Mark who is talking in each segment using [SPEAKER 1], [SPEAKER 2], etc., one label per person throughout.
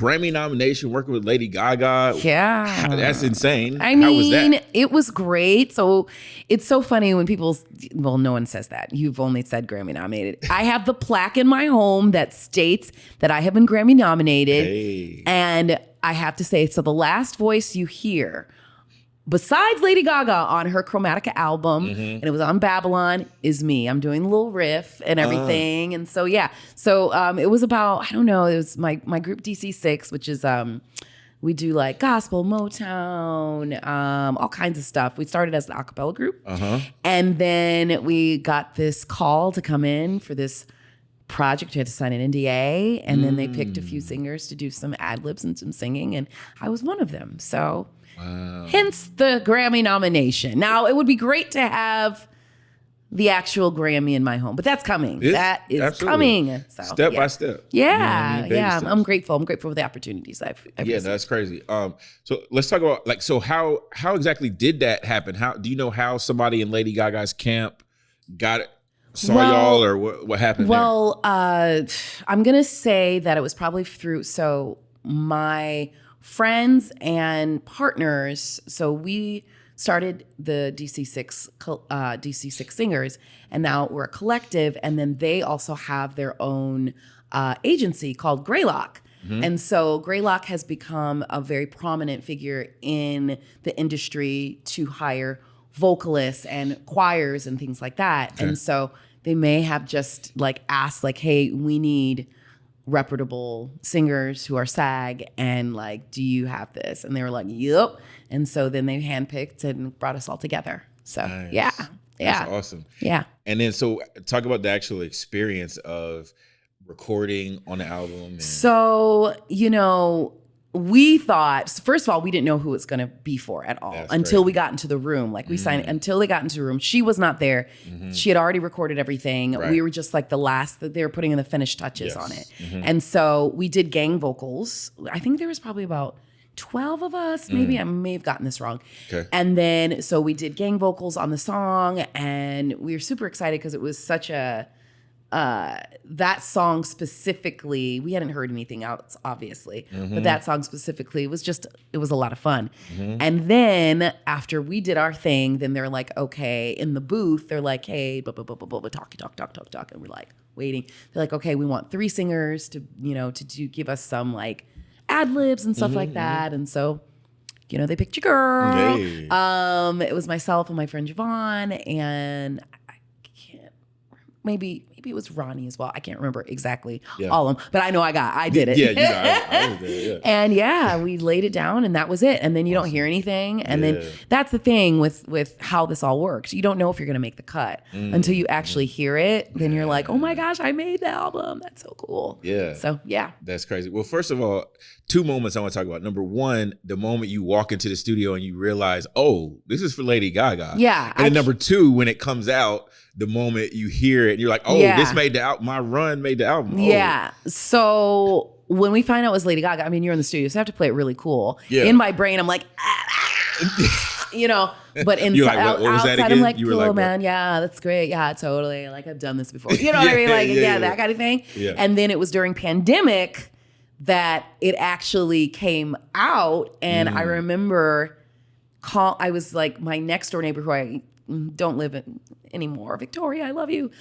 [SPEAKER 1] Grammy nomination working with Lady Gaga.
[SPEAKER 2] Yeah.
[SPEAKER 1] That's insane.
[SPEAKER 2] I
[SPEAKER 1] How was
[SPEAKER 2] mean,
[SPEAKER 1] that?
[SPEAKER 2] it was great. So it's so funny when people, well, no one says that. You've only said Grammy nominated. I have the plaque in my home that states that I have been Grammy nominated.
[SPEAKER 1] Hey.
[SPEAKER 2] And I have to say, so the last voice you hear, besides Lady Gaga on her Chromatica album, and it was on Babylon, is me. I'm doing a little riff and everything. And so, yeah. So it was about, I don't know, it was my group DC6, which is, we do like gospel, Motown, all kinds of stuff. We started as an a cappella group. And then we got this call to come in for this project. We had to sign an NDA. And then they picked a few singers to do some ad libs and some singing. And I was one of them. So... Wow. Hence the Grammy nomination. Now, it would be great to have the actual Grammy in my home, but that's coming. That is absolutely coming. So,
[SPEAKER 1] step by step.
[SPEAKER 2] Yeah, I'm grateful. I'm grateful for the opportunities I've received.
[SPEAKER 1] That's crazy. So let's talk about how exactly did that happen? How do you know how somebody in Lady Gaga's camp got it? Y'all, or what happened?
[SPEAKER 2] Well, I'm gonna say that it was probably through my friends and partners. So we started the DC6 Singers, and now we're a collective. And then they also have their own agency called Greylock. And so Greylock has become a very prominent figure in the industry to hire vocalists and choirs and things like that. Okay. And so they may have just asked hey, we need reputable singers who are SAG, and do you have this? And they were like, yep. And so then they handpicked and brought us all together. So nice. Yeah.
[SPEAKER 1] That's awesome.
[SPEAKER 2] Yeah.
[SPEAKER 1] And then so talk about the actual experience of recording on the album.
[SPEAKER 2] So, we thought, first of all, we didn't know who it was going to be for at all until we got into the room. We signed until they got into the room. She was not there. She had already recorded everything. Right. We were just the last that they were putting in the finished touches on it. And so we did gang vocals. I think there was probably about 12 of us. Maybe I may have gotten this wrong. Okay. And then, so we did gang vocals on the song, and we were super excited because it was such a, that song specifically, we hadn't heard anything else, obviously, but that song specifically was it was a lot of fun. And then after we did our thing, then they're like, okay, in the booth, they're like, hey, blah, blah, blah, blah, blah, talk. And we're waiting. They're like, okay, we want 3 singers to give us some ad libs and stuff like that. And so, they picked your girl. Hey. It was myself and my friend Javon, and maybe it was Ronnie as well. I can't remember exactly all of them, but I know I did it.
[SPEAKER 1] Yeah, you got it. I was there,
[SPEAKER 2] And we laid it down, and that was it. And then you don't hear anything. And then that's the thing with how this all works. You don't know if you're going to make the cut until you actually hear it. Then you're like, oh my gosh, I made the album. That's so cool. Yeah. So yeah.
[SPEAKER 1] That's crazy. Well, first of all, 2 moments I want to talk about. Number 1, the moment you walk into the studio and you realize, oh, this is for Lady Gaga.
[SPEAKER 2] Yeah.
[SPEAKER 1] And then number 2, when it comes out, the moment you hear it, you're like, oh, this made the album. My run made the album. Oh.
[SPEAKER 2] Yeah. So when we find out it was Lady Gaga, you're in the studio, so I have to play it really cool. Yeah. In my brain, I'm like, but inside, outside, I'm like, cool, man. Yeah, that's great. Yeah, totally. I've done this before. You know what I mean? That kind of thing. Yeah. And then it was during pandemic that it actually came out. And I remember I was my next door neighbor who I don't live in anymore, Victoria, I love you.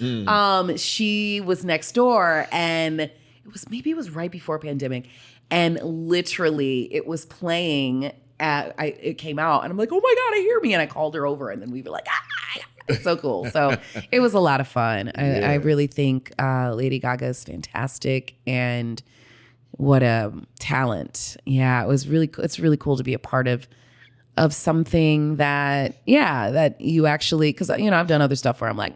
[SPEAKER 2] She was next door, and it was right before pandemic, and literally it was playing it came out, and I'm like, oh my God, I hear me. And I called her over, and then we were like, it's so cool. So it was a lot of fun. I really think Lady Gaga is fantastic, and what a talent. Yeah, it's really cool to be a part of something that you actually, because I've done other stuff where I'm like,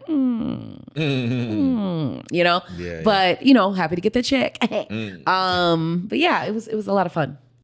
[SPEAKER 2] but happy to get that check. But yeah, it was a lot of fun.